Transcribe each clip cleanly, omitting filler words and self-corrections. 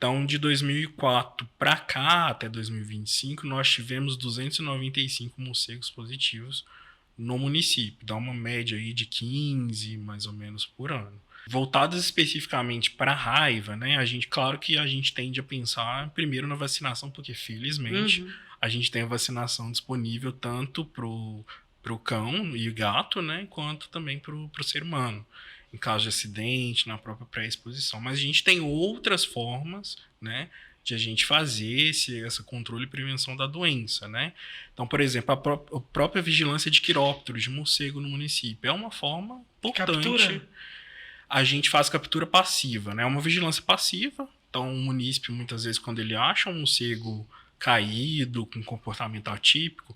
Então, de 2004 para cá, até 2025, nós tivemos 295 morcegos positivos no município. Dá uma média aí de 15, mais ou menos, por ano. Voltados especificamente para a raiva, né? Claro que a gente tende a pensar primeiro na vacinação, porque felizmente a gente tem a vacinação disponível tanto pro cão e gato, né? Quanto também pro ser humano, em caso de acidente, na própria pré-exposição. Mas a gente tem outras formas, né, de a gente fazer esse controle e prevenção da doença, né? Então, por exemplo, a própria vigilância de quirópteros, de morcego no município, é uma forma importante. Captura? A gente faz captura passiva, né? É uma vigilância passiva. Então, o munícipe, muitas vezes, quando ele acha um morcego caído, com comportamento atípico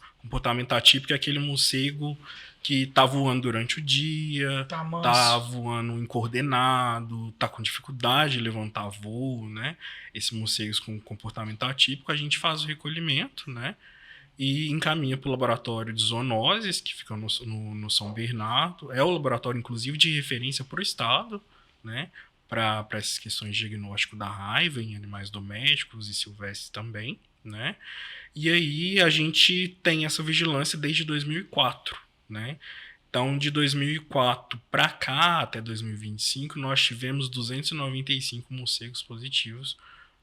é aquele morcego que tá voando durante o dia, tá voando incoordenado, tá com dificuldade de levantar voo, né? Esses morcegos com comportamento atípico, a gente faz o recolhimento, né? E encaminha para o laboratório de zoonoses, que fica no São Bernardo. É o laboratório, inclusive, de referência para o estado, né? Para essas questões de diagnóstico da raiva em animais domésticos e silvestres também, né? E aí a gente tem essa vigilância desde 2004, né? Então, de 2004 para cá, até 2025, nós tivemos 295 morcegos positivos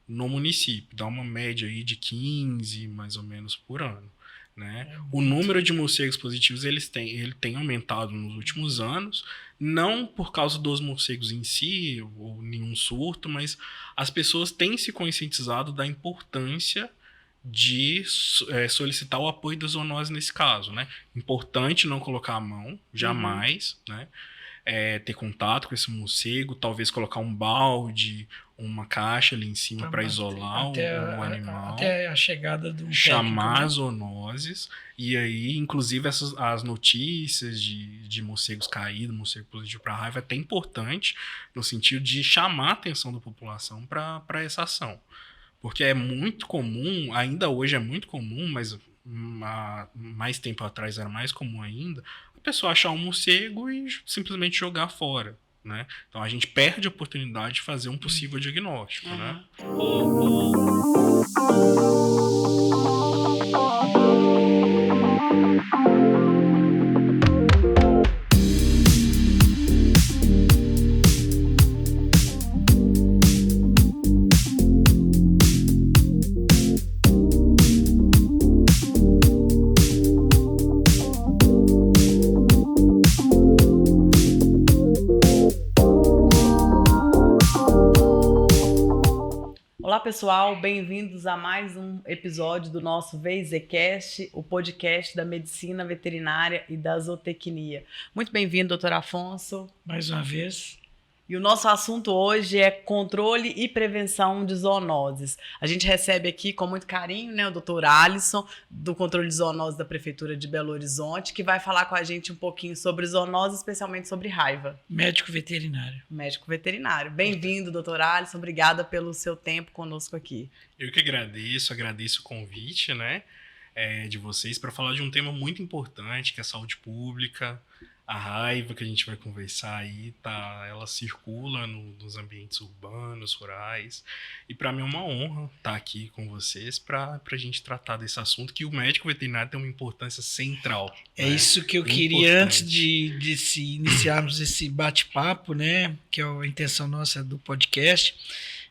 no município. Dá uma média aí de 15, mais ou menos, por ano, né? O número de morcegos positivos ele tem aumentado nos últimos anos, não por causa dos morcegos em si, ou nenhum surto, mas as pessoas têm se conscientizado da importância de solicitar o apoio da zoonose nesse caso, né? Importante não colocar a mão, jamais, né? Ter contato com esse morcego, talvez colocar um balde, uma caixa ali em cima para isolar o animal. Até a chegada do chamar as zoonoses. E aí, inclusive, as notícias de morcegos caídos, morcego positivo para raiva, é até importante no sentido de chamar a atenção da população para essa ação. Porque é muito comum, ainda hoje é muito comum, mas há mais tempo atrás era mais comum ainda, a pessoa achar um morcego e simplesmente jogar fora, né? Então a gente perde a oportunidade de fazer um possível diagnóstico, né? Olá pessoal, bem-vindos a mais um episódio do nosso VZcast, o podcast da medicina veterinária e da zootecnia. Muito bem-vindo, doutor Afonso. Mais uma vez. E o nosso assunto hoje é controle e prevenção de zoonoses. A gente recebe aqui com muito carinho, né, o doutor Alisson, do controle de zoonoses da Prefeitura de Belo Horizonte, que vai falar com a gente um pouquinho sobre zoonose, especialmente sobre raiva. Médico veterinário. Médico veterinário. Bem-vindo, doutor Alisson. Obrigada pelo seu tempo conosco aqui. Eu que agradeço o convite, né, de vocês para falar de um tema muito importante, que é a saúde pública. A raiva que a gente vai conversar aí, ela circula nos ambientes urbanos, rurais. E para mim é uma honra estar aqui com vocês para a gente tratar desse assunto, que o médico veterinário tem uma importância central. É, né? Isso que eu queria, antes de se iniciarmos esse bate-papo, né, que é a intenção nossa do podcast,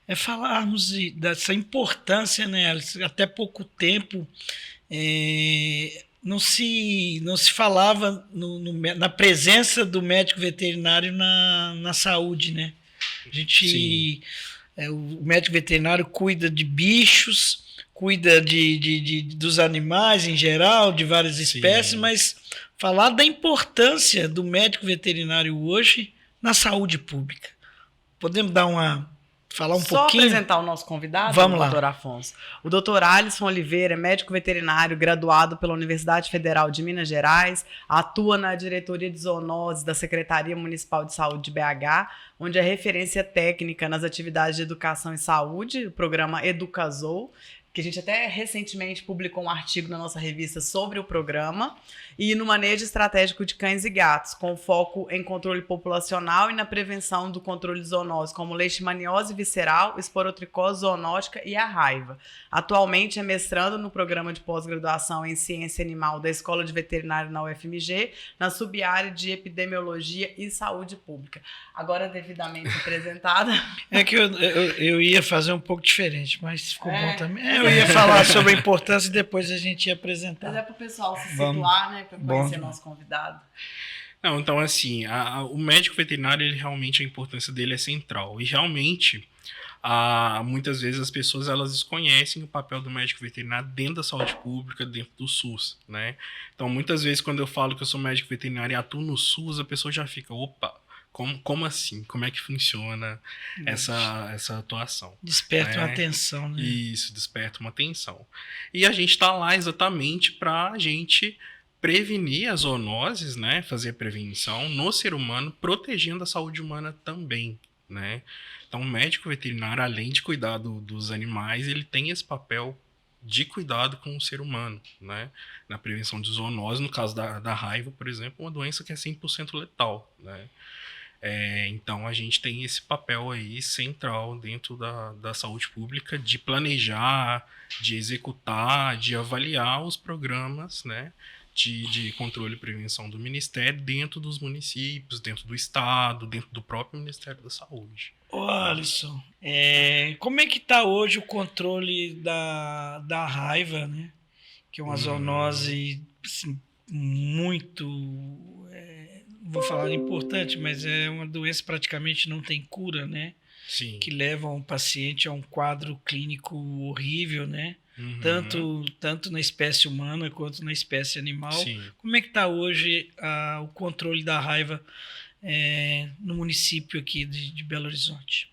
é falarmos dessa importância, né, até pouco tempo. Não se falava na presença do médico veterinário na saúde, né? O médico veterinário cuida de bichos, cuida dos animais em geral, de várias espécies, mas falar da importância do médico veterinário hoje na saúde pública. Podemos falar um pouquinho? Só apresentar o nosso convidado, Vamos lá. Dr. Afonso. O Dr. Alisson Oliveira é médico veterinário graduado pela Universidade Federal de Minas Gerais, atua na diretoria de zoonoses da Secretaria Municipal de Saúde de BH, onde é referência técnica nas atividades de educação e saúde, o programa EducaZoo. que a gente até recentemente publicou um artigo na nossa revista sobre o programa, e no manejo estratégico de cães e gatos, com foco em controle populacional e na prevenção do controle de zoonoses, como leishmaniose visceral, esporotricose zoonótica e a raiva. Atualmente é mestrando no programa de pós-graduação em ciência animal da Escola de Veterinária na UFMG, na subárea de epidemiologia e saúde pública. Agora, devidamente apresentada. É que eu ia fazer um pouco diferente, mas ficou bom também. Eu ia falar sobre a importância e depois a gente ia apresentar. Mas é para o pessoal se situar, né? Para conhecer nosso convidado. Não, então, assim, o médico veterinário, ele realmente, a importância dele é central. E realmente, muitas vezes as pessoas elas desconhecem o papel do médico veterinário dentro da saúde pública, dentro do SUS, né? Então, muitas vezes, quando eu falo que eu sou médico veterinário e atuo no SUS, a pessoa já fica, opa, como assim? Como é que funciona essa atuação? Desperta uma atenção, né? Isso, desperta uma atenção. E a gente está lá exatamente para a gente prevenir as zoonoses, né? Fazer prevenção no ser humano, protegendo a saúde humana também, né? Então, o médico veterinário, além de cuidar dos animais, ele tem esse papel de cuidado com o ser humano, né? Na prevenção de zoonose, no caso da raiva, por exemplo, uma doença que é 100% letal, né? Então, a gente tem esse papel aí central dentro da saúde pública de planejar, de executar, de avaliar os programas, né, de controle e prevenção do Ministério dentro dos municípios, dentro do Estado, dentro do próprio Ministério da Saúde. Ô, Alisson, como é que está hoje o controle da raiva, né? Que é uma zoonose assim, muito... vou falar importante, mas é uma doença que praticamente não tem cura, né? Sim. Que leva um paciente a um quadro clínico horrível, né? Uhum. Tanto na espécie humana quanto na espécie animal. Sim. Como é que está hoje o controle da raiva no município aqui de Belo Horizonte?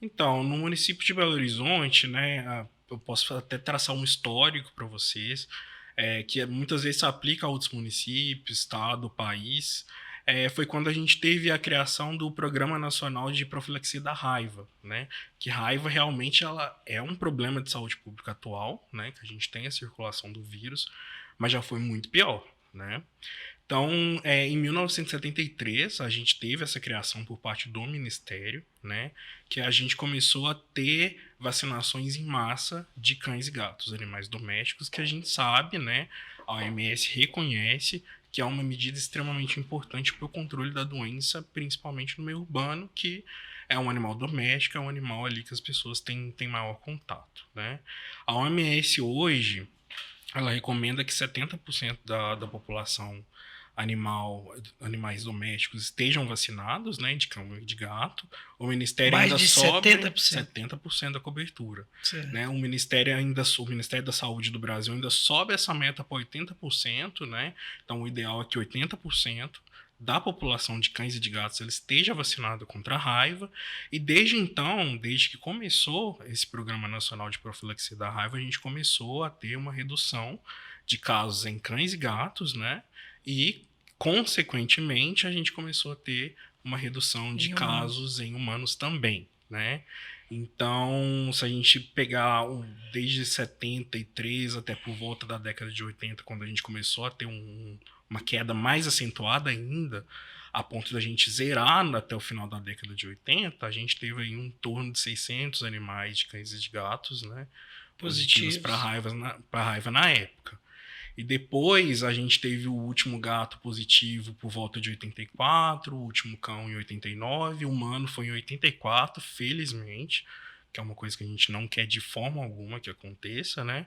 Então, no município de Belo Horizonte, né, eu posso até traçar um histórico para vocês, que muitas vezes se aplica a outros municípios, estado, país. Foi quando a gente teve a criação do Programa Nacional de Profilaxia da Raiva, né? Que raiva realmente ela é um problema de saúde pública atual, né? Que a gente tem a circulação do vírus, mas já foi muito pior, né? Então, em 1973, a gente teve essa criação por parte do Ministério, né? Que a gente começou a ter vacinações em massa de cães e gatos, animais domésticos, que a gente sabe, né? A OMS reconhece que é uma medida extremamente importante para o controle da doença, principalmente no meio urbano, que é um animal doméstico, é um animal ali que as pessoas têm maior contato, né? A OMS hoje, ela recomenda que 70% da população animais domésticos estejam vacinados, né, de cão e de gato. O Ministério Mais ainda de sobe 70%. 70% da cobertura. Né? O Ministério da Saúde do Brasil ainda sobe essa meta para 80%, né? Então o ideal é que 80% da população de cães e de gatos ela esteja vacinada contra a raiva. E desde então, desde que começou esse Programa Nacional de Profilaxia da Raiva, a gente começou a ter uma redução de casos em cães e gatos, né? E, consequentemente, a gente começou a ter uma redução de casos em humanos também, né? Então, se a gente pegar desde 73 até por volta da década de 80, quando a gente começou a ter uma queda mais acentuada ainda, a ponto da gente zerar até o final da década de 80, a gente teve aí em torno de 600 animais de cães e de gatos, né, positivos para raiva na época. E depois a gente teve o último gato positivo por volta de 84, o último cão em 89, o humano foi em 84, felizmente, que é uma coisa que a gente não quer de forma alguma que aconteça, né?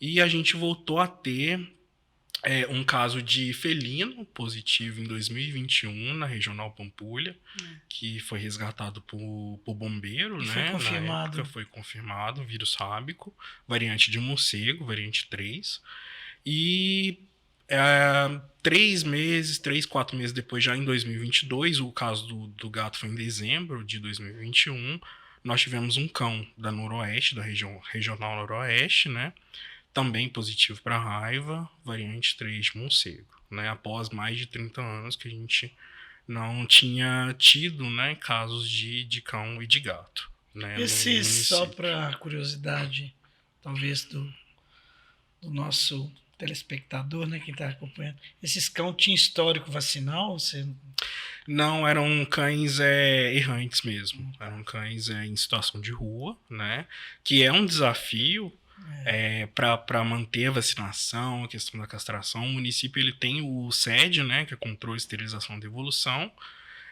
E a gente voltou a ter um caso de felino positivo em 2021 na Regional Pampulha, que foi resgatado por bombeiro, né? Foi confirmado. Na época foi confirmado vírus rábico, variante de morcego, variante 3. E 4 meses depois, já em 2022, o caso do gato foi em dezembro de 2021, nós tivemos um cão da Noroeste, da Regional Noroeste, né? Também positivo para raiva, variante 3 de morcego, né? Após mais de 30 anos que a gente não tinha tido, né, casos de cão e de gato. Né, só para curiosidade, talvez do nosso telespectador, né, quem está acompanhando. Esses cães tinham histórico vacinal? Você... Não, eram cães errantes mesmo. Eram cães em situação de rua, né? Que é um desafio para manter a vacinação, a questão da castração. O município ele tem o SED, né? Que é Controle, Esterilização e Devolução.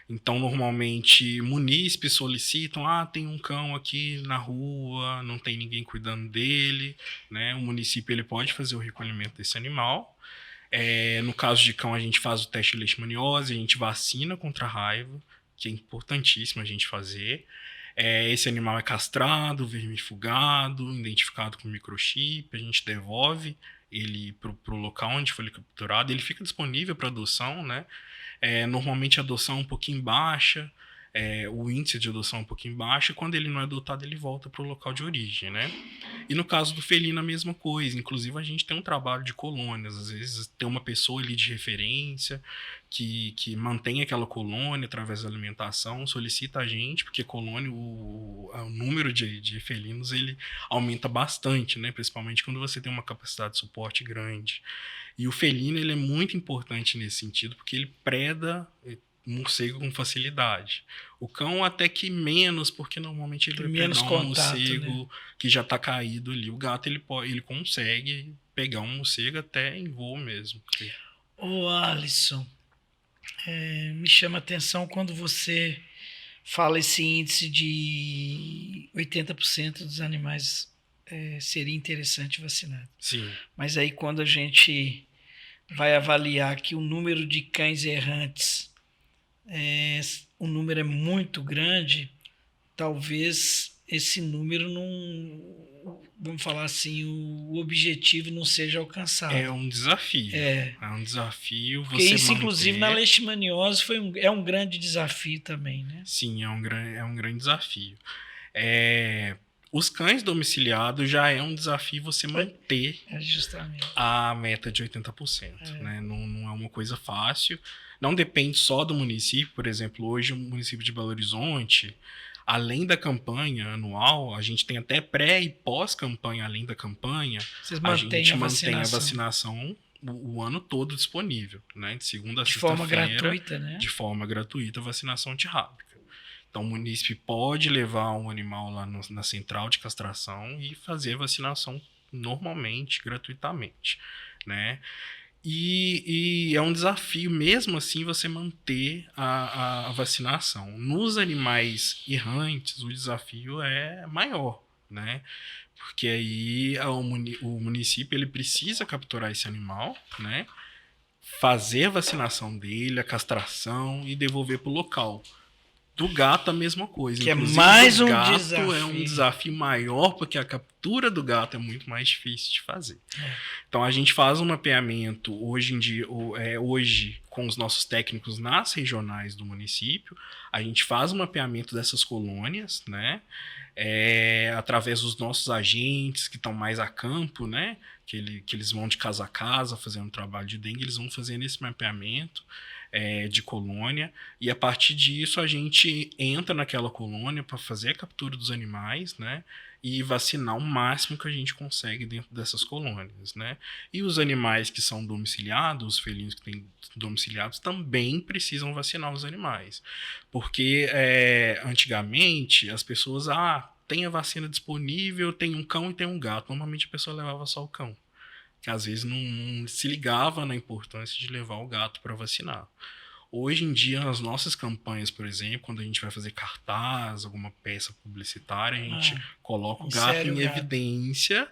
Então, normalmente, munícipes solicitam, tem um cão aqui na rua, não tem ninguém cuidando dele, né? O município ele pode fazer o recolhimento desse animal. No caso de cão, a gente faz o teste de leishmaniose, a gente vacina contra a raiva, que é importantíssimo a gente fazer. Esse animal é castrado, vermifugado, identificado com microchip, a gente devolve ele para o local onde foi capturado, ele fica disponível para adoção, né? Normalmente a adoção é um pouquinho baixa, o índice de adoção é um pouquinho baixo, e quando ele não é adotado, ele volta para o local de origem, né? E no caso do felino, a mesma coisa. Inclusive, a gente tem um trabalho de colônias. Às vezes, tem uma pessoa ali de referência que mantém aquela colônia através da alimentação, solicita a gente, porque colônia, o número de felinos, ele aumenta bastante, né? Principalmente quando você tem uma capacidade de suporte grande. E o felino, ele é muito importante nesse sentido, porque ele preda morcego com facilidade. O cão até que menos, porque normalmente ele vai menos pegar um contato, morcego, né? Que já está caído ali. O gato ele consegue pegar um morcego até em voo mesmo. Ô Alisson, me chama a atenção quando você fala esse índice de 80% dos animais seria interessante vacinar. Sim. Mas aí quando a gente vai avaliar que o número de cães errantes o número é muito grande, talvez esse número não, vamos falar assim, o objetivo não seja alcançado. É um desafio. É um desafio porque você isso, manter... inclusive, na leishmaniose é um grande desafio também, né? Sim, é um grande desafio. Os cães domiciliados já é um desafio você manter justamente a meta de 80%. Né? Não é uma coisa fácil. Não depende só do município. Por exemplo, hoje o município de Belo Horizonte, além da campanha anual, a gente tem até pré e pós-campanha, além da campanha, a gente mantém a vacinação o ano todo disponível, né? De segunda a sexta-feira. De forma gratuita, né? De forma gratuita, vacinação antirrábica. Então, o munícipe pode levar um animal lá na central de castração e fazer a vacinação normalmente, gratuitamente, né? E é um desafio, mesmo assim, você manter a vacinação. Nos animais errantes, o desafio é maior, né? Porque aí o município ele precisa capturar esse animal, né? Fazer a vacinação dele, a castração e devolver para o local. Do gato, a mesma coisa. Que inclusive, é mais um desafio. É um desafio maior, porque a captura do gato é muito mais difícil de fazer. Então, a gente faz um mapeamento hoje em dia, hoje, com os nossos técnicos nas regionais do município, a gente faz um mapeamento dessas colônias, né? Através dos nossos agentes que estão mais a campo, né? Que eles vão de casa a casa fazendo trabalho de dengue, eles vão fazendo esse mapeamento de colônia, e a partir disso a gente entra naquela colônia para fazer a captura dos animais, né, e vacinar o máximo que a gente consegue dentro dessas colônias, né. E os animais que são domiciliados, os felinos que têm domiciliados, também precisam vacinar os animais, porque antigamente as pessoas, tem a vacina disponível, tem um cão e tem um gato, normalmente a pessoa levava só o cão, que às vezes não se ligava na importância de levar o gato para vacinar. Hoje em dia, nas nossas campanhas, por exemplo, quando a gente vai fazer cartaz, alguma peça publicitária, a gente coloca o gato em evidência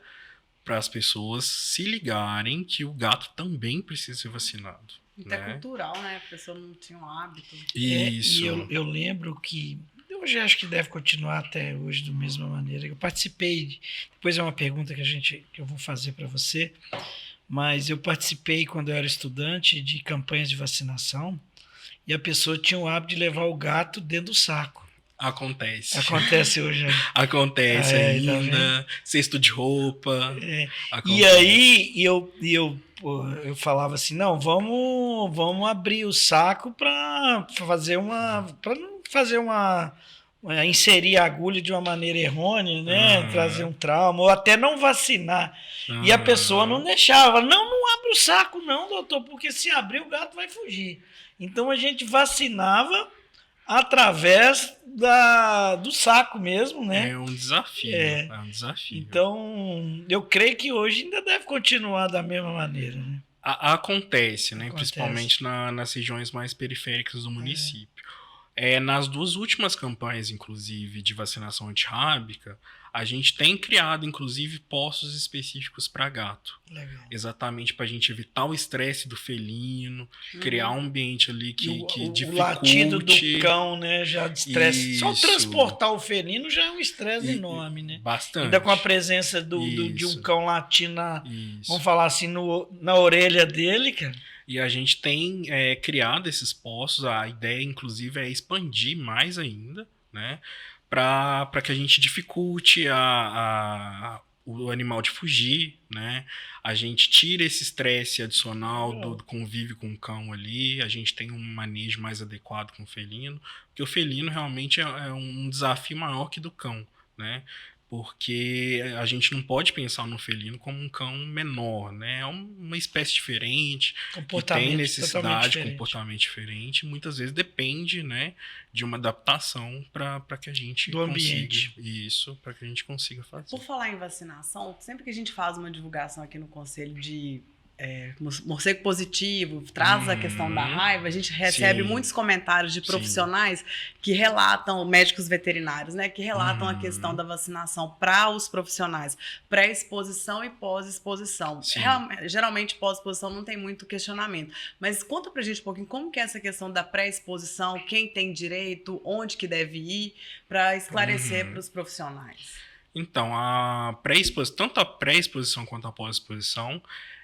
para as pessoas se ligarem que o gato também precisa ser vacinado. Até cultural, né? A pessoa não tinha um hábito. Isso. E eu lembro que hoje acho que deve continuar até hoje da mesma maneira. Eu participei, depois é uma pergunta que eu vou fazer para você, mas eu participei quando eu era estudante de campanhas de vacinação e a pessoa tinha o hábito de levar o gato dentro do saco. Acontece. Acontece hoje. Acontece ainda. Cesto de roupa. E aí eu falava assim, não, vamos abrir o saco para fazer inserir a agulha de uma maneira errônea, né? Trazer um trauma, ou até não vacinar. E a pessoa não deixava. Não abre o saco não, doutor, porque se abrir o gato vai fugir. Então a gente vacinava através do saco mesmo, né? É um desafio. É um desafio. Então, eu creio que hoje ainda deve continuar da mesma maneira, né? Acontece, né? Principalmente nas regiões mais periféricas do município. Nas 2 últimas campanhas, inclusive, de vacinação antirrábica, a gente tem criado, inclusive, postos específicos para gato. Legal. Exatamente para a gente evitar o estresse do felino, criar um ambiente ali que dificulte. O latido do cão, né? Já de estresse. Só transportar o felino já é um estresse enorme, né? Bastante. Ainda com a presença de um cão latindo, vamos falar assim, na orelha dele, cara. E a gente tem criado esses postos, a ideia, inclusive, é expandir mais ainda, né? Para que a gente dificulte o animal de fugir, né? A gente tira esse estresse adicional do convívio com o cão ali, a gente tem um manejo mais adequado com o felino, porque o felino realmente é um desafio maior que do cão, né? Porque a gente não pode pensar no felino como um cão menor, né? É uma espécie diferente, que tem necessidade, comportamento diferente, muitas vezes depende, né, de uma adaptação para que a gente consiga isso, para que a gente consiga fazer. Por falar em vacinação, sempre que a gente faz uma divulgação aqui no Conselho de morcego positivo, traz a questão da raiva, a gente recebe muitos comentários de profissionais que relatam, médicos veterinários, né, que relatam a questão da vacinação para os profissionais, pré-exposição e pós-exposição. Geralmente pós-exposição não tem muito questionamento, mas conta pra gente um pouquinho como que é essa questão da pré-exposição, quem tem direito, onde que deve ir, para esclarecer para os profissionais. Então, tanto a pré-exposição quanto a pós-exposição,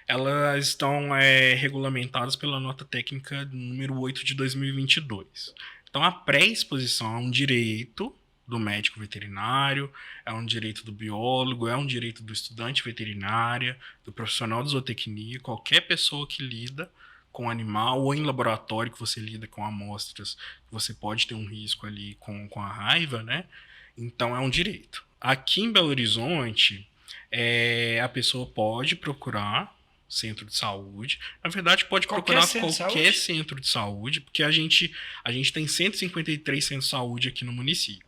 elas estão regulamentadas pela nota técnica número 8 de 2022. Então, a pré-exposição é um direito do médico veterinário, é um direito do biólogo, é um direito do estudante veterinária, do profissional de zootecnia, qualquer pessoa que lida com animal ou em laboratório que você lida com amostras, você pode ter um risco ali com a raiva, né? Então, é um direito. Aqui em Belo Horizonte, a pessoa pode procurar centro de saúde. Na verdade, pode procurar qualquer centro de saúde, porque a gente tem 153 centros de saúde aqui no município.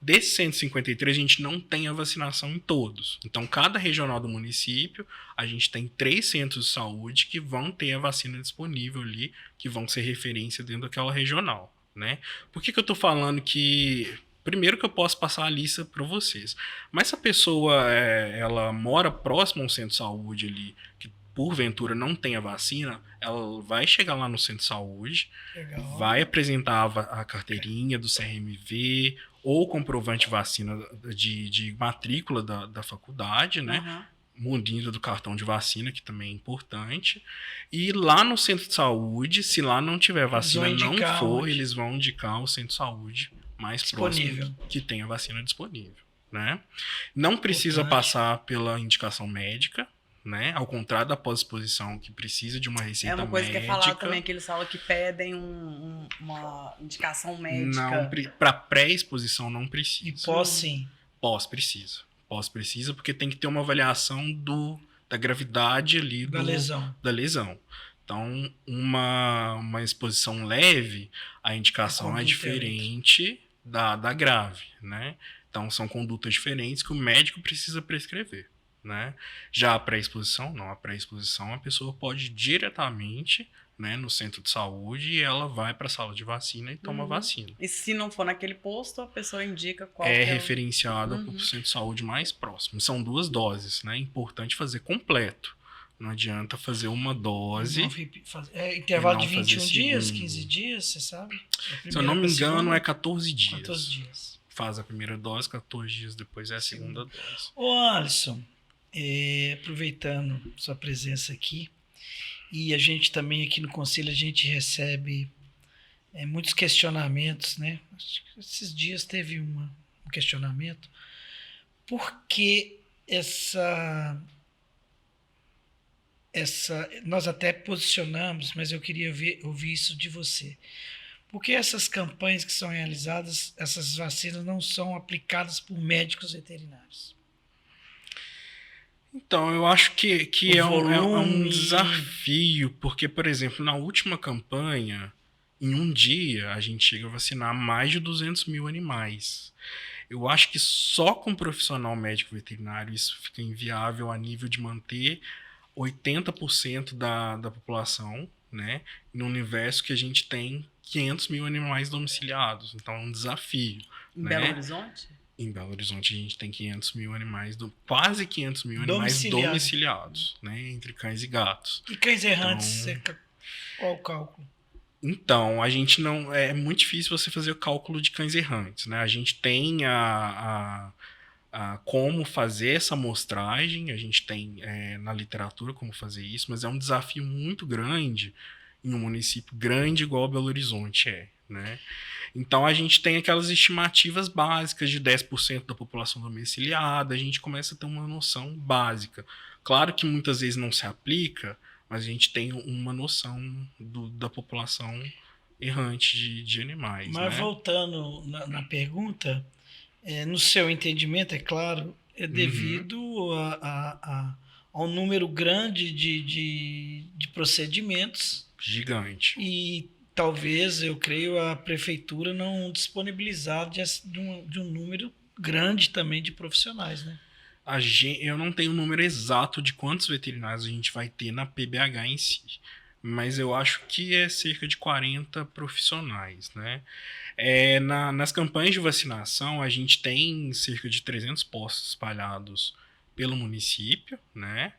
Desses 153, a gente não tem a vacinação em todos. Então, cada regional do município, a gente tem 3 centros de saúde que vão ter a vacina disponível ali, que vão ser referência dentro daquela regional, né? Por que eu estou falando que... Primeiro que eu posso passar a lista para vocês. Mas se a pessoa ela mora próximo a um centro de saúde ali, que porventura não tenha vacina, ela vai chegar lá no centro de saúde, vai apresentar a carteirinha do CRMV ou comprovante de vacina de matrícula da faculdade, né? Munido do cartão de vacina, que também é importante. E lá no centro de saúde, se lá não tiver vacina, eles vão indicar o centro de saúde mais próximo que tenha vacina disponível, né? Não precisa passar pela indicação médica, né? Ao contrário da pós-exposição, que precisa de uma receita médica. É uma coisa que é falada também, que eles falam que pedem uma indicação médica. Não, para pré-exposição não precisa. E pós, sim? Pós precisa. Pós precisa, porque tem que ter uma avaliação da gravidade ali da lesão. Então, uma exposição leve, a indicação é diferente da grave, né? Então, são condutas diferentes que o médico precisa prescrever, né? Já a pré-exposição, não. A pré-exposição, a pessoa pode ir diretamente, né, no centro de saúde e ela vai para a sala de vacina e toma vacina. E se não for naquele posto, a pessoa indica qual referenciada para o centro de saúde mais próximo. São 2 doses, né? É importante fazer completo. Não adianta fazer uma dose. Intervalo de 21 dias, 15 dias, você sabe? Se eu não me engano, é 14 dias. 14 dias. Faz a primeira dose, 14 dias depois é a segunda dose. Ô, Alisson, aproveitando sua presença aqui, e a gente também aqui no Conselho, a gente recebe muitos questionamentos, né? Esses dias teve um questionamento. Por que nós até posicionamos, mas eu queria ouvir isso de você. Por que essas campanhas que são realizadas, essas vacinas não são aplicadas por médicos veterinários? Então, eu acho que é um volume. desafio, porque, por exemplo, na última campanha, em um dia, a gente chega a vacinar mais de 200 mil animais. Eu acho que só com profissional médico veterinário isso fica inviável a nível de manter 80% da população, né, no universo que a gente tem 500 mil animais domiciliados. Então, é um desafio. Em né? Belo Horizonte? Em Belo Horizonte a gente tem 500 mil animais, quase 500 mil animais domiciliados, né, entre cães e gatos. E cães errantes, qual o cálculo? Então, a gente não. É muito difícil você fazer o cálculo de cães errantes, né? A gente tem como fazer essa amostragem, a gente tem na literatura como fazer isso, mas é um desafio muito grande em um município grande igual Belo Horizonte é, né? Então, a gente tem aquelas estimativas básicas de 10% da população domiciliada, a gente começa a ter uma noção básica. Claro que muitas vezes não se aplica, mas a gente tem uma noção da população errante de animais. Mas né? voltando na pergunta, no seu entendimento, é claro, é devido ao número grande de procedimentos. Gigante. E talvez, eu creio, a prefeitura não disponibilizar de um número grande também de profissionais, né? Eu não tenho o número exato de quantos veterinários a gente vai ter na PBH em si, mas eu acho que é cerca de 40 profissionais, né? Nas campanhas de vacinação, a gente tem cerca de 300 postos espalhados pelo município, né?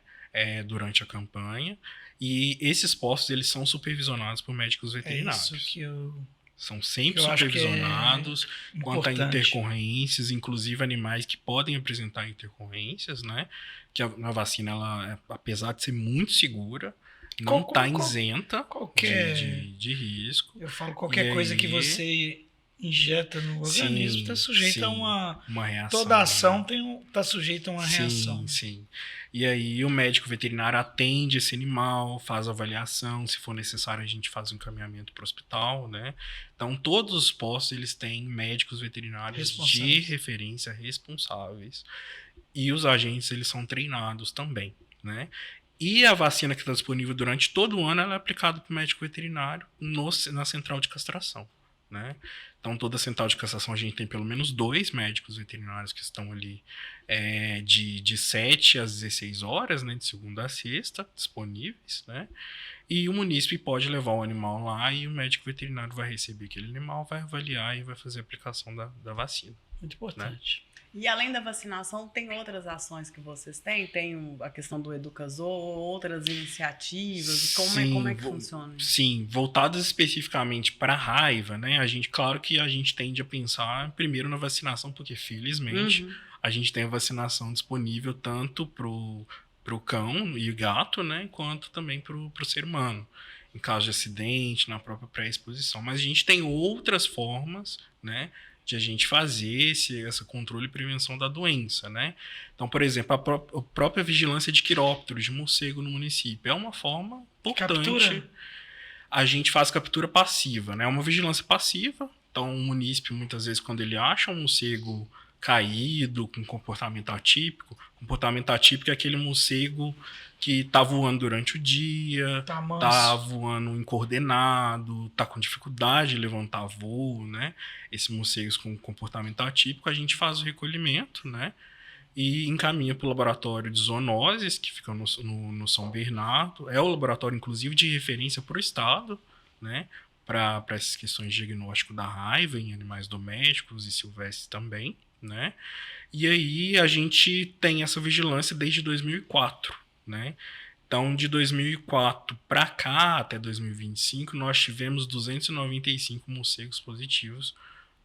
Durante a campanha, e esses postos eles são supervisionados por médicos veterinários. É isso que eu... São sempre supervisionados quanto a intercorrências, inclusive animais que podem apresentar intercorrências, né? Que a vacina, ela, apesar de ser muito segura, não está isenta de risco. Eu falo, qualquer coisa que você injeta no organismo está sujeito a uma reação. Toda ação está sujeita a uma reação. Sim. E aí o médico veterinário atende esse animal, faz a avaliação, se for necessário a gente faz um encaminhamento para o hospital, né? Então todos os postos eles têm médicos veterinários de referência responsáveis e os agentes eles são treinados também, né? E a vacina que está disponível durante todo o ano ela é aplicada para o médico veterinário na central de castração, né? Então, toda central de castração a gente tem pelo menos 2 médicos veterinários que estão ali de 7 às 16 horas, né, de segunda a sexta, disponíveis, né? E o munícipe pode levar o animal lá e o médico veterinário vai receber aquele animal, vai avaliar e vai fazer a aplicação da vacina. Muito importante. Né? E além da vacinação, tem outras ações que vocês têm? Tem a questão do Educazoo, outras iniciativas? Como é que funciona? Sim, voltadas especificamente para a raiva, né? Claro que a gente tende a pensar primeiro na vacinação, porque felizmente a gente tem a vacinação disponível tanto pro cão e gato, né? Quanto também pro ser humano. Em caso de acidente, na própria pré-exposição. Mas a gente tem outras formas, né? De a gente fazer esse controle e prevenção da doença, né? Então, por exemplo, a própria vigilância de quirópteros, de morcego no município, é uma forma importante. Captura. A gente faz captura passiva, né? É uma vigilância passiva. Então, o munícipe, muitas vezes, quando ele acha um morcego caído, com comportamento atípico é aquele morcego que tá voando durante o dia, tá voando incoordenado, tá com dificuldade de levantar voo, né? Esses morcegos com comportamento atípico, a gente faz o recolhimento, né? E encaminha para o laboratório de zoonoses, que fica no São Bernardo. É o laboratório, inclusive, de referência para o estado, né? Para essas questões de diagnóstico da raiva em animais domésticos e silvestres também, né? E aí a gente tem essa vigilância desde 2004, né? Então, de 2004 para cá, até 2025, nós tivemos 295 morcegos positivos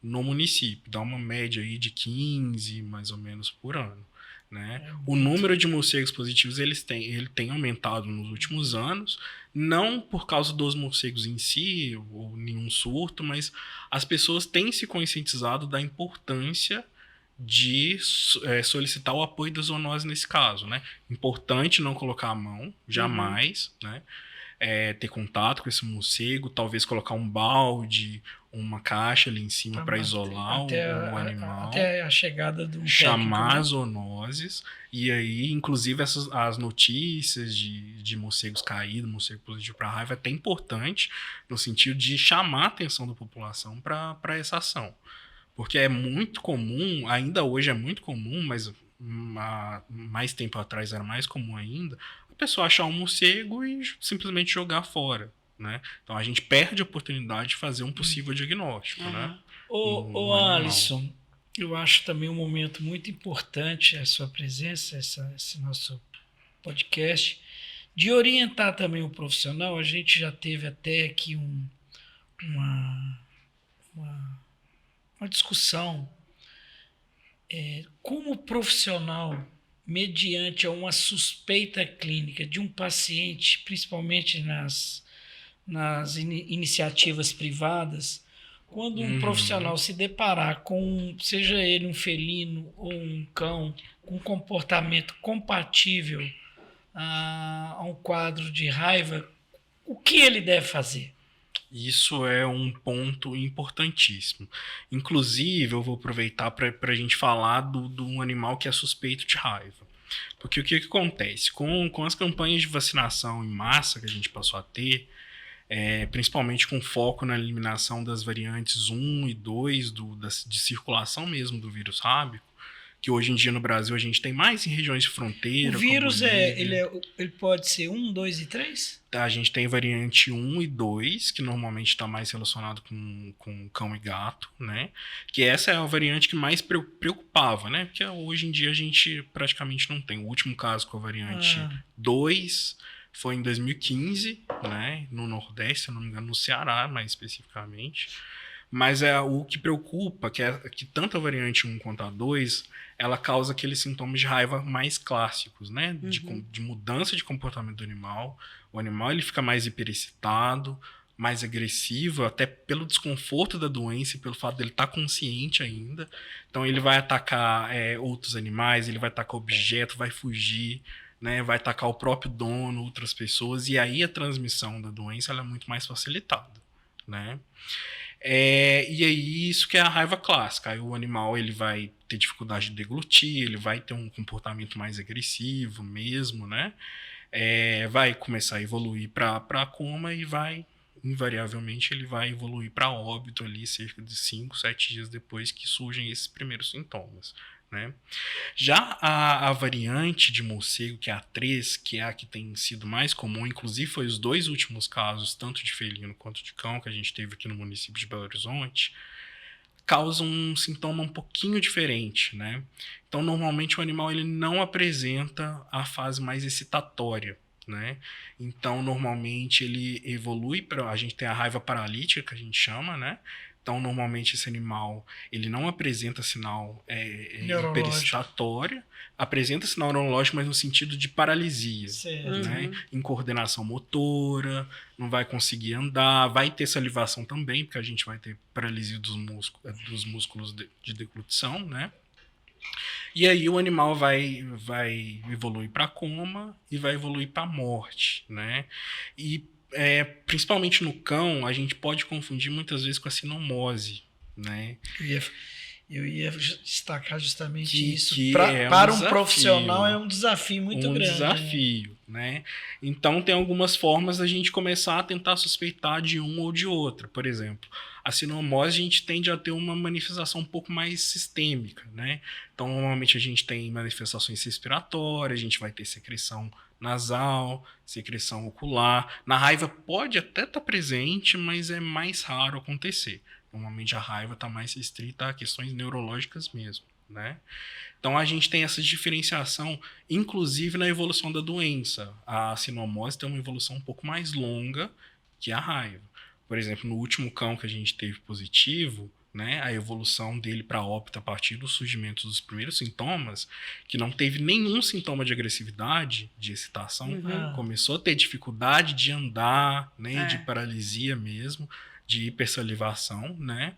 no município. Dá uma média aí de 15, mais ou menos, por ano, né? O número de morcegos positivos ele tem aumentado nos últimos anos, não por causa dos morcegos em si, ou nenhum surto, mas as pessoas têm se conscientizado da importância de solicitar o apoio da zoonose nesse caso, né? Importante não colocar a mão, jamais, né? Ter contato com esse morcego, talvez colocar um balde uma caixa ali em cima para isolar o animal. Até a chegada do chamar técnico, né? as zoonoses. E aí, inclusive, as notícias de morcegos caídos, morcego positivo para raiva, é até importante no sentido de chamar a atenção da população para essa ação. Porque é muito comum, ainda hoje é muito comum, mas há mais tempo atrás era mais comum ainda, a pessoa achar um morcego e simplesmente jogar fora. Né? Então a gente perde a oportunidade de fazer um possível diagnóstico. Né? Ô Alisson, eu acho também um momento muito importante a sua presença, esse nosso podcast, de orientar também o profissional. A gente já teve até aqui uma discussão. Como profissional, mediante uma suspeita clínica de um paciente, principalmente nas iniciativas privadas, quando um profissional se deparar com, seja ele um felino ou um cão, com um comportamento compatível a um quadro de raiva, o que ele deve fazer? Isso é um ponto importantíssimo. Inclusive, eu vou aproveitar para a gente falar do animal que é suspeito de raiva. Porque o que acontece? Com as campanhas de vacinação em massa que a gente passou a ter, principalmente com foco na eliminação das variantes 1 e 2 de circulação mesmo do vírus rábico, que hoje em dia no Brasil a gente tem mais em regiões de fronteira. O vírus ele pode ser 1, 2 e 3? A gente tem variante 1 e 2, que normalmente está mais relacionado com cão e gato, né? Que essa é a variante que mais preocupava, né? Porque hoje em dia a gente praticamente não tem. O último caso com a variante 2 foi em 2015, né? No Nordeste, se eu não me engano, no Ceará, mais especificamente. Mas o que preocupa, que tanto a variante 1 quanto a 2, ela causa aqueles sintomas de raiva mais clássicos, né? De mudança de comportamento do animal. O animal ele fica mais hiperexcitado, mais agressivo, até pelo desconforto da doença e pelo fato dele estar consciente ainda. Então ele vai atacar outros animais, ele vai atacar objeto, vai fugir, né? Vai atacar o próprio dono, outras pessoas. E aí a transmissão da doença ela é muito mais facilitada, né? E aí isso que é a raiva clássica. Aí o animal ele vai ter dificuldade de deglutir, ele vai ter um comportamento mais agressivo mesmo, né? Vai começar a evoluir para coma e invariavelmente ele vai evoluir para óbito ali cerca de 5, 7 dias depois que surgem esses primeiros sintomas, né? Já a variante de morcego, que é a 3, que é a que tem sido mais comum, inclusive foi os 2 últimos casos, tanto de felino quanto de cão, que a gente teve aqui no município de Belo Horizonte, causa um sintoma um pouquinho diferente, né? Então, normalmente o animal ele não apresenta a fase mais excitatória, né? Então, normalmente ele evolui para... A gente tem a raiva paralítica, que a gente chama, né? Então, normalmente esse animal ele não apresenta sinal hiperexcitatório, apresenta sinal neurológico, mas no sentido de paralisia, né? Incoordenação motora, não vai conseguir andar, vai ter salivação também, porque a gente vai ter paralisia dos músculos de deglutição, né? E aí o animal vai evoluir para coma e vai evoluir para morte, né? E principalmente no cão, a gente pode confundir muitas vezes com a sinomose, né? Eu ia destacar justamente isso. Para um profissional é um desafio muito grande. Um desafio, né? Então tem algumas formas da gente começar a tentar suspeitar de um ou de outra. Por exemplo, a sinomose a gente tende a ter uma manifestação um pouco mais sistêmica, né? Então normalmente a gente tem manifestações respiratórias, a gente vai ter secreção nasal, secreção ocular. Na raiva pode até estar presente, mas é mais raro acontecer. Normalmente a raiva está mais restrita a questões neurológicas mesmo, né? Então a gente tem essa diferenciação, inclusive na evolução da doença. A sinomose tem uma evolução um pouco mais longa que a raiva. Por exemplo, no último cão que a gente teve positivo, né, a evolução dele para óbito a partir do surgimento dos primeiros sintomas, que não teve nenhum sintoma de agressividade, de excitação, começou a ter dificuldade de andar, né, de paralisia mesmo, de hipersalivação, né?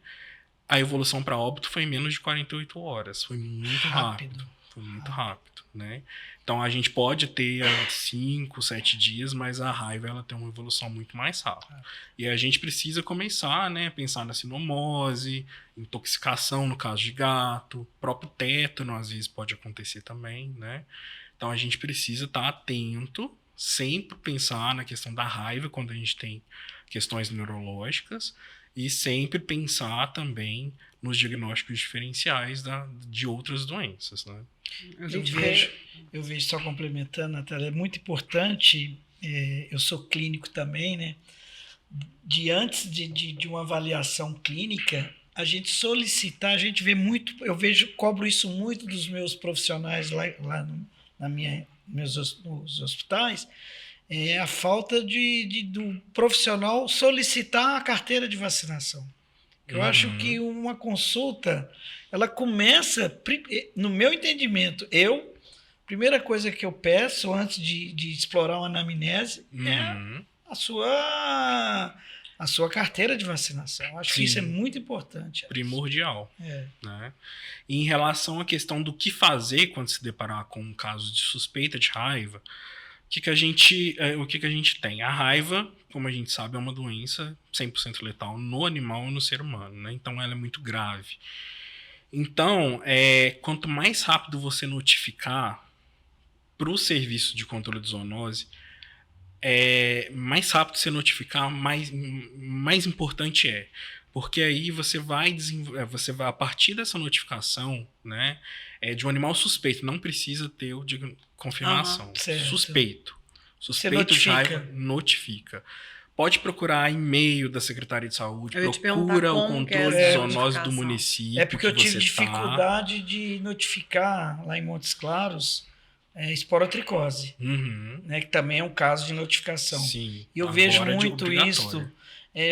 A evolução para óbito foi em menos de 48 horas, foi muito rápido. muito rápido, né? Então a gente pode ter 5, 7 dias, mas a raiva ela tem uma evolução muito mais rápida. E a gente precisa começar, né, a pensar na sinomose, intoxicação no caso de gato, próprio tétano às vezes pode acontecer também, né? Então a gente precisa estar atento, sempre pensar na questão da raiva quando a gente tem questões neurológicas e sempre pensar também nos diagnósticos diferenciais de outras doenças, né? Eu vejo só complementando, Natália, é muito importante, eu sou clínico também, né? Antes de uma avaliação clínica, a gente solicitar, a gente vê muito, cobro isso muito dos meus profissionais lá nos hospitais, a falta do profissional solicitar a carteira de vacinação. Eu acho que uma consulta, ela começa, no meu entendimento, primeira coisa que eu peço antes de explorar uma anamnese é a sua carteira de vacinação. Eu acho que isso é muito importante. Primordial. Né? E em relação à questão do que fazer quando se deparar com um caso de suspeita de raiva, o que a gente tem? A raiva, como a gente sabe, é uma doença 100% letal no animal e no ser humano, né? Então ela é muito grave. Então, quanto mais rápido você notificar para o serviço de controle de zoonose, mais rápido você notificar, mais importante é. Porque aí você vai a partir dessa notificação, né, de um animal suspeito, não precisa ter confirmação. Suspeito de raiva, notifica. Pode procurar e-mail da Secretaria de Saúde, procura o controle de zoonose do município. Porque eu tive dificuldade de notificar lá em Montes Claros esporotricose, né, que também é um caso de notificação. Sim, e eu vejo muito isso,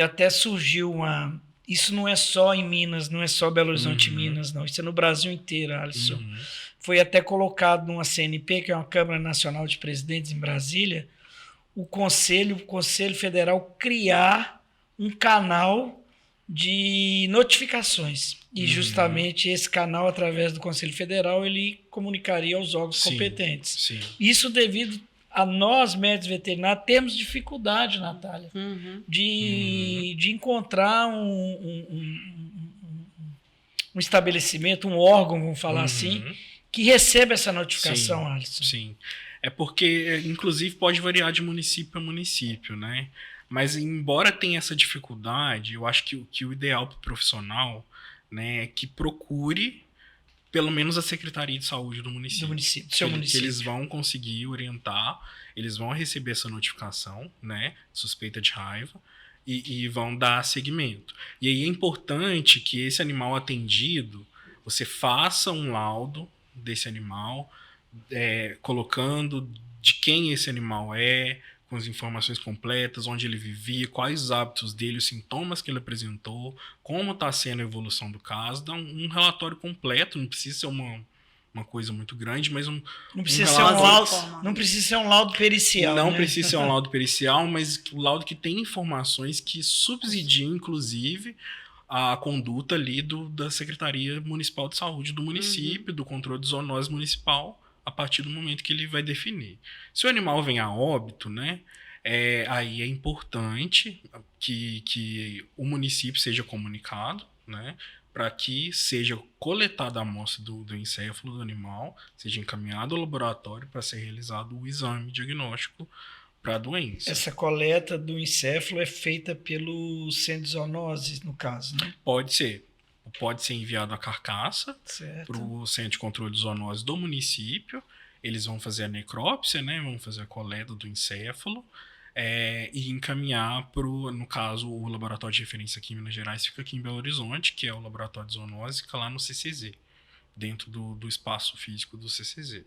até surgiu isso não é só em Minas, não é só Belo Horizonte, Minas, não. Isso é no Brasil inteiro, Alisson. Foi até colocado numa CNP, que é uma Câmara Nacional de Presidentes em Brasília, o Conselho Federal criar um canal de notificações. E justamente esse canal, através do Conselho Federal, ele comunicaria aos órgãos competentes. Sim. Isso devido a nós, médicos veterinários, temos dificuldade, Natália, de encontrar um estabelecimento, um órgão, vamos falar assim, que receba essa notificação, Alisson. Sim. É porque, inclusive, pode variar de município a município, né? Mas, embora tenha essa dificuldade, eu acho que o ideal para o profissional, né, é que procure pelo menos a Secretaria de Saúde do município. Que eles vão conseguir orientar, eles vão receber essa notificação, né, suspeita de raiva, e vão dar seguimento. E aí é importante que esse animal atendido, você faça um laudo desse animal, colocando de quem esse animal é, com as informações completas, onde ele vivia, quais os hábitos dele, os sintomas que ele apresentou, como está sendo a evolução do caso. Dá um relatório completo, não precisa ser uma coisa muito grande, mas não precisa ser um laudo pericial. Não precisa ser um laudo pericial, mas um laudo que tem informações que subsidiam, inclusive, a conduta ali da Secretaria Municipal de Saúde do município, do controle de zoonose municipal, a partir do momento que ele vai definir. Se o animal vem a óbito, né, aí é importante que o município seja comunicado, né, para que seja coletada a amostra do encéfalo do animal, seja encaminhado ao laboratório para ser realizado o exame diagnóstico para a doença. Essa coleta do encéfalo é feita pelo centro de zoonoses, no caso, né? Pode ser. Pode ser enviado a carcaça para o Centro de Controle de Zoonose do município. Eles vão fazer a necrópsia, né? Vão fazer a coleta do encéfalo e encaminhar para, no caso, o laboratório de referência aqui em Minas Gerais fica aqui em Belo Horizonte, que é o laboratório de zoonose, fica lá no CCZ, dentro do espaço físico do CCZ.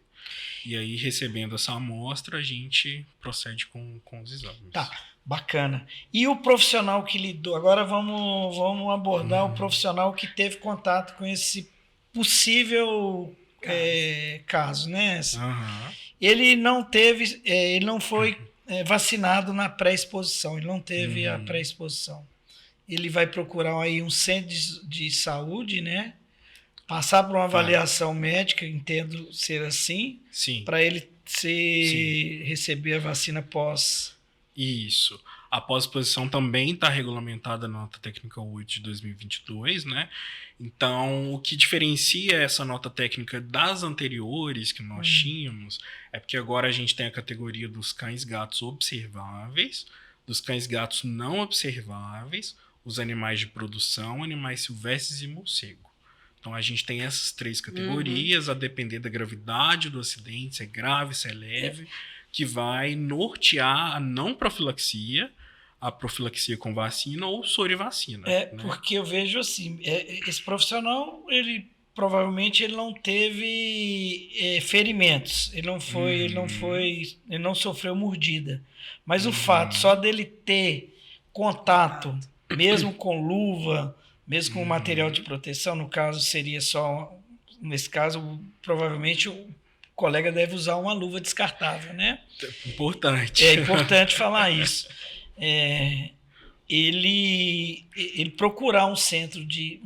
E aí, recebendo essa amostra, a gente procede com os exames. Tá. Bacana. E o profissional que lidou? Agora vamos abordar o profissional que teve contato com esse possível caso, né? Ele não foi vacinado na pré-exposição, ele não teve a pré-exposição. Ele vai procurar aí um centro de saúde, né? passar por uma avaliação médica, entendo ser assim, Sim. para ele receber a vacina pós. Isso. A pós-exposição também está regulamentada na nota técnica 8 de 2022, né? Então, o que diferencia essa nota técnica das anteriores que nós tínhamos é porque agora a gente tem a categoria dos cães-gatos observáveis, dos cães-gatos não observáveis, os animais de produção, animais silvestres e morcego. Então, a gente tem essas 3 categorias, a depender da gravidade do acidente, se é grave, se é leve, que vai nortear a não profilaxia, a profilaxia com vacina ou sorivacina. Né? Porque eu vejo assim, esse profissional, ele provavelmente ele não teve ferimentos, ele não sofreu mordida. Mas o fato só dele ter contato, mesmo com luva, mesmo com material de proteção, no caso seria só, nesse caso, provavelmente o colega deve usar uma luva descartável, né? Importante. É importante falar isso. Ele procurar um centro de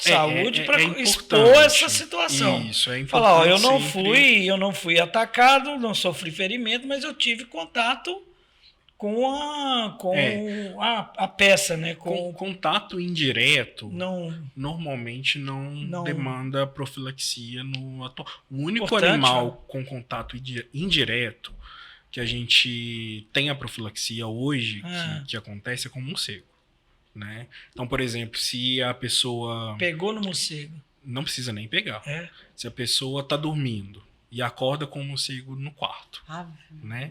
saúde para expor essa situação. Isso, é importante. Falar, eu não fui atacado, não sofri ferimento, mas eu tive contato com a peça, né? Com contato indireto, normalmente não demanda profilaxia no atual. O único animal com contato indireto que a gente tem a profilaxia hoje, que acontece, é com o morcego. Né? Então, por exemplo, se a pessoa... Pegou no morcego. Não precisa nem pegar. Se a pessoa está dormindo e acorda com o morcego no quarto, né?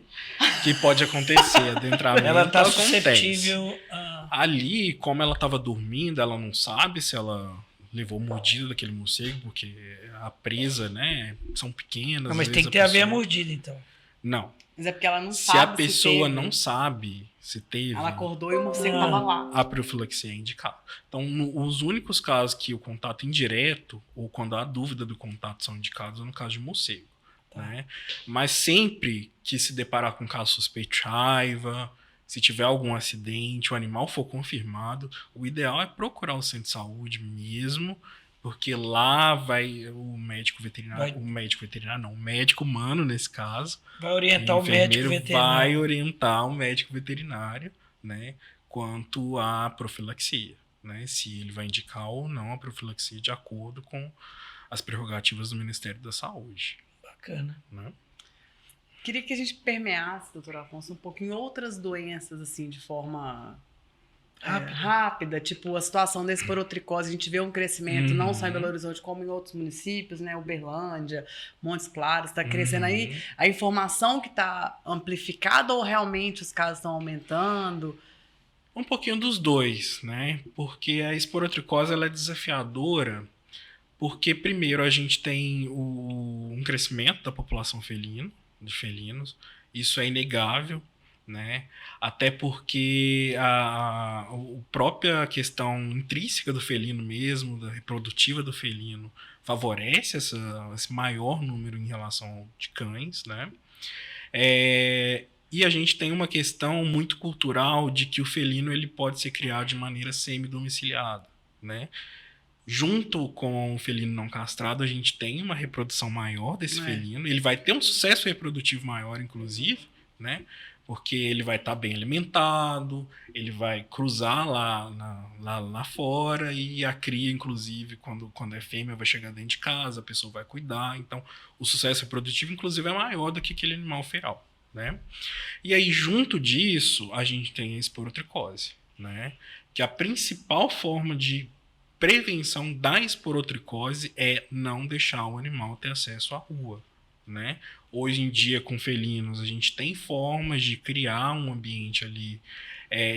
Que pode acontecer, adentramento ela está suscetível a... Ali, como ela estava dormindo, ela não sabe se ela levou mordida daquele morcego, porque a presa, né, são pequenas. Mas tem que ter a ver a mordida, então. Não. Mas é porque ela não sabe. Se a pessoa não sabe se teve... Ela acordou e o morcego estava lá. A profilaxia é indicada. Então, os únicos casos que o contato indireto, ou quando há dúvida do contato, são indicados é no caso de morcego. Né? Mas sempre que se deparar com caso suspeito de raiva, se tiver algum acidente, o animal for confirmado, o ideal é procurar o centro de saúde mesmo, porque lá vai o médico veterinário, o médico humano nesse caso, vai orientar o médico veterinário. Vai orientar o médico veterinário, né, quanto à profilaxia, né, se ele vai indicar ou não a profilaxia de acordo com as prerrogativas do Ministério da Saúde. Bacana. Né? Queria que a gente permeasse, doutor Afonso, um pouquinho outras doenças, assim, de forma rápida, tipo a situação da esporotricose. A gente vê um crescimento não só em Belo Horizonte, como em outros municípios, né? Uberlândia, Montes Claros, está crescendo aí. A informação que está amplificada ou realmente os casos estão aumentando? Um pouquinho dos dois, né? Porque a esporotricose ela é desafiadora. Porque, primeiro, a gente tem um crescimento da população de felinos. Isso é inegável, né? Até porque a própria questão intrínseca do felino mesmo, da reprodutiva do felino, favorece esse maior número em relação de cães, né? E a gente tem uma questão muito cultural de que o felino ele pode ser criado de maneira semi-domiciliada, né? Junto com o felino não castrado, a gente tem uma reprodução maior desse felino. Ele vai ter um sucesso reprodutivo maior, inclusive, né? Porque ele vai estar bem alimentado, ele vai cruzar lá fora e a cria, inclusive, quando é fêmea, vai chegar dentro de casa, a pessoa vai cuidar. Então, o sucesso reprodutivo, inclusive, é maior do que aquele animal feral, né? E aí, junto disso, a gente tem a esporotricose, né? Que a principal forma de prevenção da esporotricose é não deixar o animal ter acesso à rua, né? Hoje em dia, com felinos, a gente tem formas de criar um ambiente ali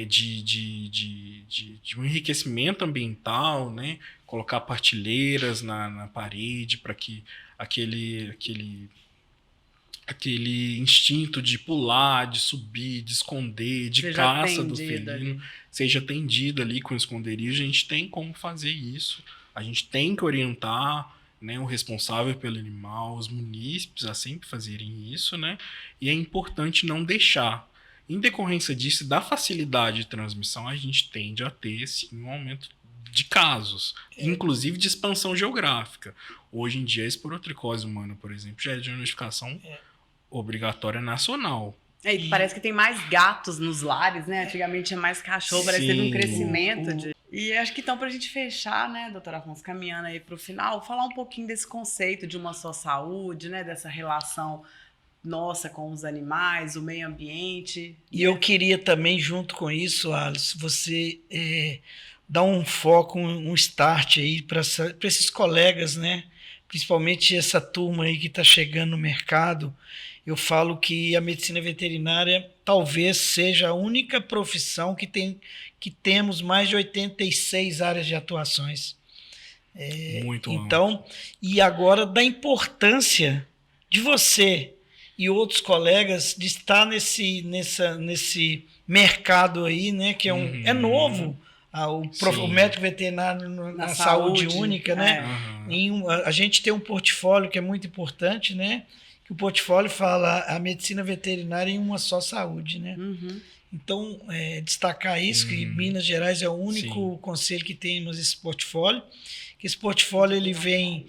de um enriquecimento ambiental, né? Colocar partilheiras na parede para que aquele instinto de pular, de subir, de esconder, de caça do felino seja atendido ali com esconderijo. A gente tem como fazer isso. A gente tem que orientar, né, o responsável pelo animal, os munícipes a sempre fazerem isso, né? E é importante não deixar. Em decorrência disso, da facilidade de transmissão, a gente tende a ter, sim, um aumento de casos, inclusive de expansão geográfica. Hoje em dia, a esporotricose humana, por exemplo, já é de diagnosticação obrigatória nacional. E parece que tem mais gatos nos lares, né? Antigamente tinha mais cachorro, parece que teve um crescimento. E acho que então, pra gente fechar, né, doutora Afonso, caminhando aí pro final, falar um pouquinho desse conceito de uma só saúde, né? Dessa relação nossa com os animais, o meio ambiente. E eu queria também, junto com isso, Alice, você dar um foco, um start aí para esses colegas, né? Principalmente essa turma aí que está chegando no mercado. Eu falo que a medicina veterinária talvez seja a única profissão que temos mais de 86 áreas de atuações. Muito então, e agora da importância de você e outros colegas de estar nesse mercado aí, né, que é novo, o médico veterinário na saúde única, né? A gente tem um portfólio que é muito importante, né? Que o portfólio fala a medicina veterinária em uma só saúde, né? Então, destacar isso, que Minas Gerais é o único conselho que temos esse portfólio. Que esse portfólio ele vem...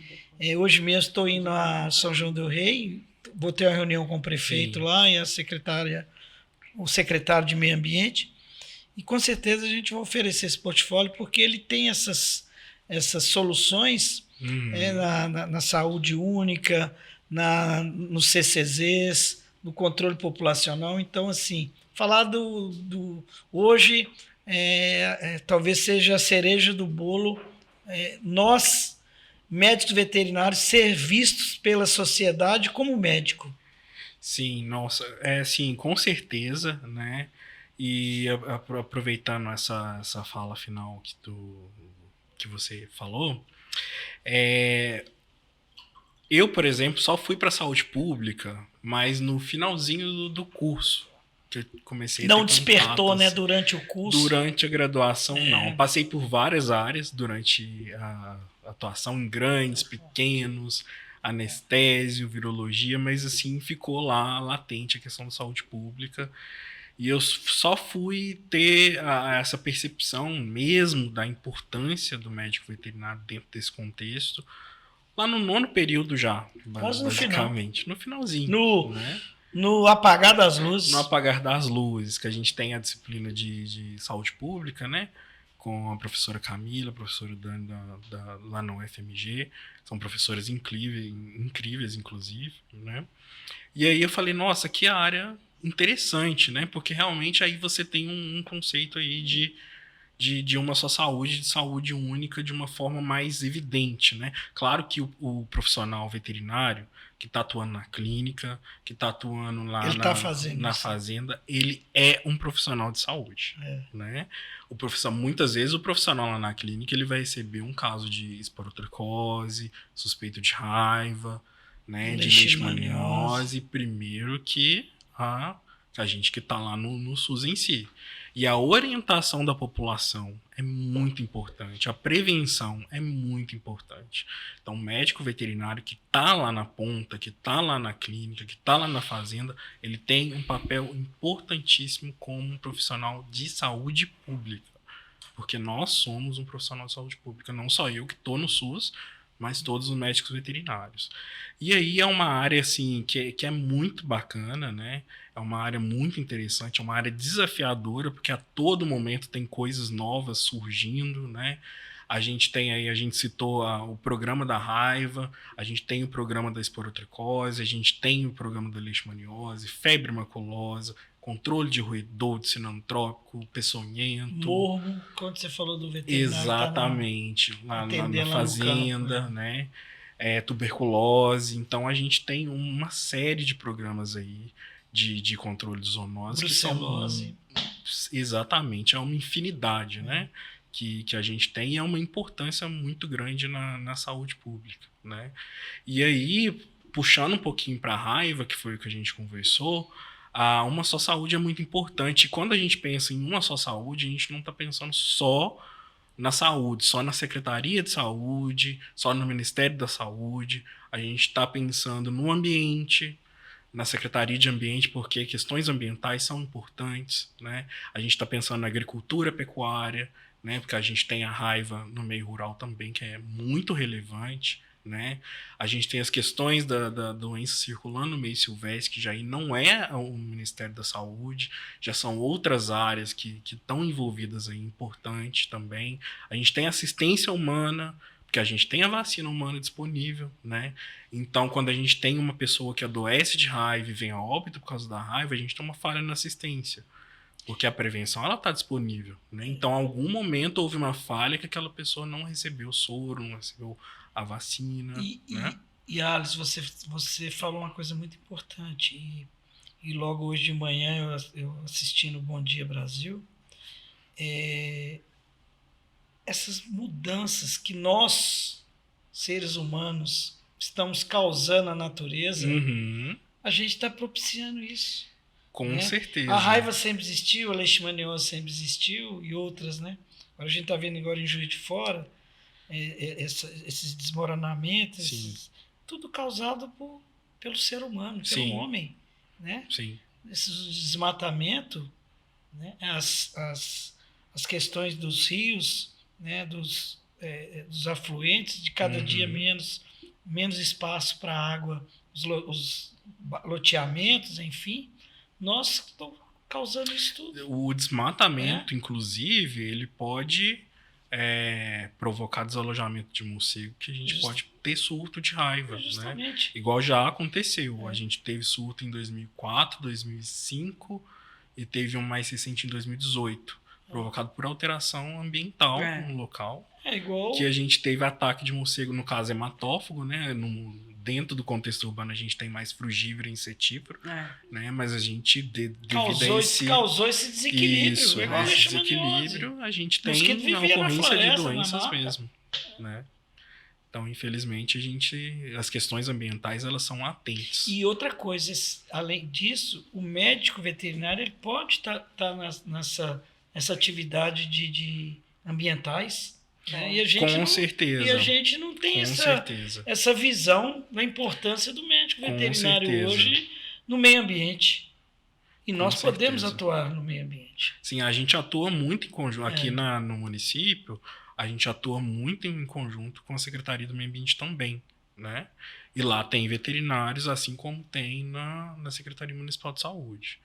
hoje mesmo estou indo a São João del Rei, vou ter uma reunião com o prefeito lá e o secretário de Meio Ambiente, e com certeza a gente vai oferecer esse portfólio porque ele tem essas soluções na saúde única, nos CCZs, no controle populacional. Então, assim, falar hoje talvez seja a cereja do bolo, nós, médicos veterinários, ser vistos pela sociedade como médico. Sim, nossa, sim, com certeza, né? E aproveitando essa fala final que você falou, eu, por exemplo, só fui para a saúde pública, mas no finalzinho do curso que eu comecei a ter Não despertou, contatos, né, durante o curso? Durante a graduação, não. Passei por várias áreas durante a atuação, em grandes, pequenos, anestésio, virologia, mas assim, ficou lá latente a questão da saúde pública. E eu só fui ter essa percepção mesmo da importância do médico veterinário dentro desse contexto lá no 9º período já, basicamente. No finalzinho. No apagar das luzes. No apagar das luzes, que a gente tem a disciplina de saúde pública, né? Com a professora Camila, a professora Dani lá no UFMG. São professoras incríveis, inclusive, né? E aí eu falei, nossa, que área interessante, né? Porque realmente aí você tem um conceito aí de uma só saúde, de saúde única, de uma forma mais evidente, né? Claro que o profissional veterinário que está atuando na clínica, que está atuando lá na fazenda, ele é um profissional de saúde, né? Muitas vezes o profissional lá na clínica ele vai receber um caso de esporotricose, suspeito de raiva, né? De leishmaniose, primeiro que a gente que está lá no SUS em si. E a orientação da população é muito importante, a prevenção é muito importante. Então, o médico veterinário que está lá na ponta, que está lá na clínica, que está lá na fazenda, ele tem um papel importantíssimo como um profissional de saúde pública. Porque nós somos um profissional de saúde pública, não só eu que estou no SUS, mas todos os médicos veterinários. E aí é uma área assim, que é muito bacana, né? É uma área muito interessante, é uma área desafiadora, porque a todo momento tem coisas novas surgindo, né? A gente tem aí, a gente citou o programa da raiva, a gente tem o programa da esporotricose, a gente tem o programa da leishmaniose, febre maculosa, controle de roedor, de sinantrópico, peçonhento. Morro, quando você falou do veterinário. Exatamente, lá na fazenda, campo, né? Tuberculose. Então a gente tem uma série de programas aí de controle de zoonoses. Brucelose. Exatamente, é uma infinidade, né? Que a gente tem, e é uma importância muito grande na saúde pública, né? E aí, puxando um pouquinho para a raiva, que foi o que a gente conversou, uma só saúde é muito importante. E quando a gente pensa em uma só saúde, a gente não está pensando só na saúde, só na Secretaria de Saúde, só no Ministério da Saúde. A gente está pensando no ambiente, na Secretaria de Ambiente, porque questões ambientais são importantes, né? A gente está pensando na agricultura, pecuária, né? Porque a gente tem a raiva no meio rural também, que é muito relevante, né? A gente tem as questões da doença circulando no meio silvestre, que já aí não é o Ministério da Saúde, já são outras áreas que estão envolvidas aí, importante também. A gente tem assistência humana, porque a gente tem a vacina humana disponível, né? Então, quando a gente tem uma pessoa que adoece de raiva e vem a óbito por causa da raiva, a gente tem uma falha na assistência. Porque a prevenção, ela está disponível, né? Então, em algum momento houve uma falha que aquela pessoa não recebeu o soro, não recebeu a vacina, né? E Alice, você falou uma coisa muito importante. E logo hoje de manhã, eu assisti no Bom Dia Brasil, essas mudanças que nós, seres humanos, estamos causando à natureza, a gente está propiciando isso. Com certeza. A raiva sempre existiu, a leishmaniose sempre existiu e outras, né? Agora a gente está vendo agora em Juiz de Fora esses desmoronamentos, tudo causado pelo ser humano, pelo homem, né? Sim. Esse desmatamento, né? As questões dos rios, né? Dos afluentes, de cada dia menos espaço para água, os loteamentos, enfim. Nós estamos causando isso tudo. O desmatamento, inclusive, ele pode provocar desalojamento de morcego, que a gente pode ter surto de raiva, né? Igual já aconteceu. A gente teve surto em 2004, 2005 e teve um mais recente em 2018, provocado por alteração ambiental no local. Igual que a gente teve ataque de morcego, no caso hematófago, né? Dentro do contexto urbano a gente tem mais frugívoro e insetífero, né? Mas a gente causou esse desequilíbrio. Isso, esse desequilíbrio a gente tem a ocorrência de doenças mesmo, né? Então, infelizmente, as questões ambientais, elas são latentes. E outra coisa, além disso, o médico veterinário ele pode estar nessa atividade de ambientais. Né? Com certeza. E a gente não tem essa visão da importância do médico veterinário hoje no meio ambiente. E nós podemos atuar no meio ambiente. Sim, a gente atua muito em conjunto. Aqui no município, a gente atua muito em conjunto com a Secretaria do Meio Ambiente também, né? E lá tem veterinários, assim como tem na Secretaria Municipal de Saúde.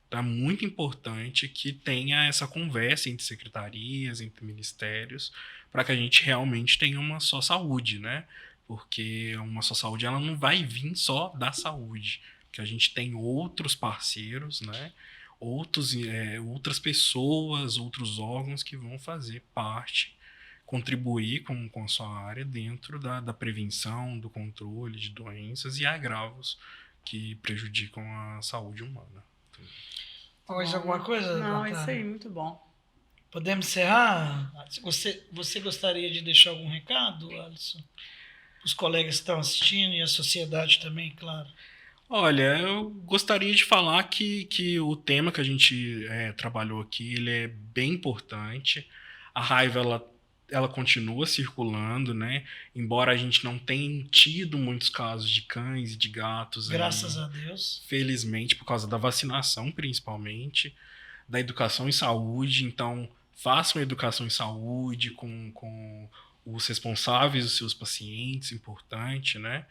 Então é muito importante que tenha essa conversa entre secretarias, entre ministérios, para que a gente realmente tenha uma só saúde, né? Porque uma só saúde, ela não vai vir só da saúde, porque a gente tem outros parceiros, né? Outras pessoas, outros órgãos que vão fazer parte, contribuir com a sua área dentro da prevenção, do controle de doenças e agravos que prejudicam a saúde humana. Mais alguma coisa? Não, isso aí, muito bom. Podemos encerrar? Você gostaria de deixar algum recado, Alisson? Os colegas que estão assistindo e a sociedade também, claro. Olha, eu gostaria de falar que o tema que a gente trabalhou aqui, ele é bem importante. A raiva, ela continua circulando, né? Embora a gente não tenha tido muitos casos de cães e de gatos. Graças a Deus. Felizmente, por causa da vacinação, principalmente, da educação em saúde. Então, façam educação em saúde com os responsáveis, os seus pacientes, importante, né?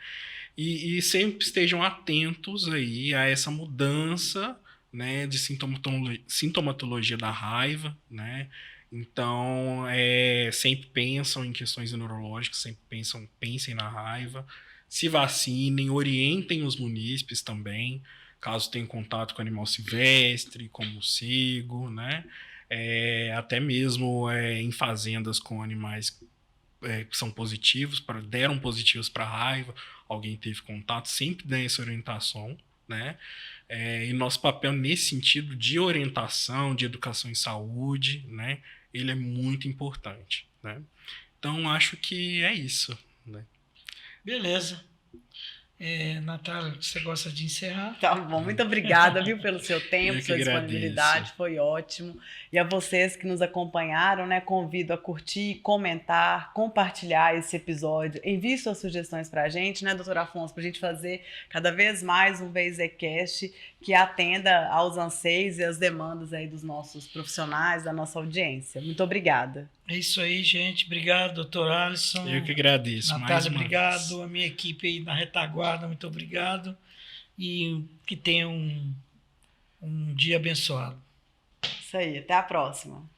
E sempre estejam atentos aí a essa mudança, né, de sintomatologia da raiva, né? Então, sempre pensam em questões neurológicas, sempre pensem na raiva, se vacinem, orientem os munícipes também, caso tenham contato com animal silvestre, com morcego, né? Até mesmo em fazendas com animais que são positivos, deram positivos para raiva, alguém teve contato, sempre dê essa orientação, né? E nosso papel nesse sentido de orientação, de educação em saúde, né? Ele é muito importante, né? Então, acho que é isso, né? Beleza. Natália, você gosta de encerrar? Tá bom, muito obrigada, viu, pelo seu tempo, sua disponibilidade, foi ótimo. E a vocês que nos acompanharam, né, convido a curtir, comentar, compartilhar esse episódio, envie suas sugestões pra gente, né, doutor Afonso, pra gente fazer cada vez mais um VZcast que atenda aos anseios e às demandas aí dos nossos profissionais, da nossa audiência. Muito obrigada. É isso aí, gente. Obrigado, doutor Alisson. Eu que agradeço. Natália, mais uma obrigado. vez. A minha equipe aí na retaguarda, muito obrigado. E que tenha um dia abençoado. Isso aí, até a próxima.